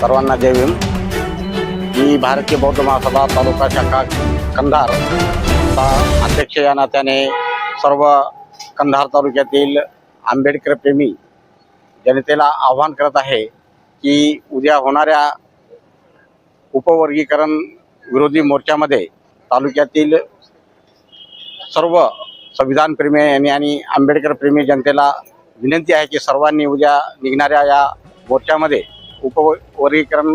सर्वांना जय भीम। मी भारतीय बौद्ध महासभा तालुका शाखा कंधार अध्यक्ष या नात्याने सर्व कंधार तालुक्यातील आंबेडकर प्रेमी जनतेला आवाहन करत आहे की उद्या होणाऱ्या उपवर्गीकरण विरोधी मोर्चामध्ये तालुक्यातील सर्व संविधान प्रेमी आणि आंबेडकर प्रेमी जनतेला विनंती आहे की सर्वांनी उद्या निघणाऱ्या या मोर्चामध्ये उपवर्गीकरण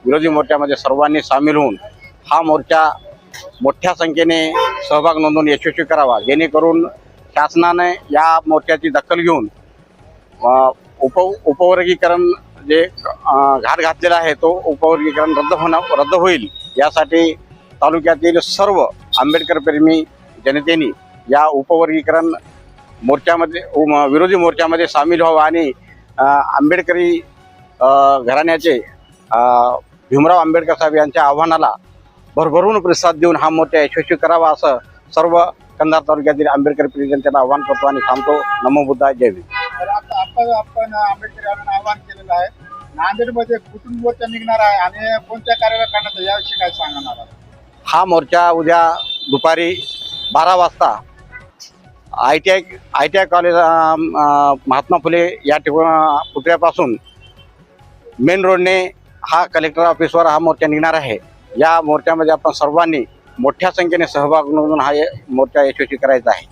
विरोधी मोर्चामध्ये सर्वांनी सामील होऊन हा मोर्चा मोठ्या संख्येने सहभाग नोंदवून यशस्वी करावा, जेणेकरून शासनाने या मोर्चाची दखल घेऊन उपवर्गीकरण जे घाट घातलेला आहे तो उपवर्गीकरण रद्द होईल यासाठी तालुक्यातील सर्व आंबेडकर प्रेमी जनतेने या उपवर्गीकरण मोर्चामध्ये विरोधी मोर्चामध्ये सामील व्हावं आणि आंबेडकरी घराण्याचे भीमराव आंबेडकर साहेब यांच्या आव्हानाला भरभरून प्रतिसाद देऊन हा मोर्चा यशस्वी करावा असं सर्व कंधार तालुक्यातील आंबेडकर प्रेमी जनतेला आव्हान करतो आणि थांबतो। नमो बुद्धाय, जय भीम। आपण आंबेडकर आवाहन केलेलं आहे। नांदेडमध्ये कुठून मोर्चा निघणार आहे आणि कोणत्या कार्याला करण्यात याविषयी काय सांगणार? हा मोर्चा उद्या दुपारी 12 वाजता ITI कॉलेज महात्मा फुले या पुतळ्यापासून मेन रोडने हा कलेक्टर ऑफिसवर हा मोर्चा निघणार आहे। या मोर्चामध्ये आपण सर्वांनी मोठ्या संख्येने सहभाग नोंदवून हा मोर्चा यशस्वी करायचा आहे।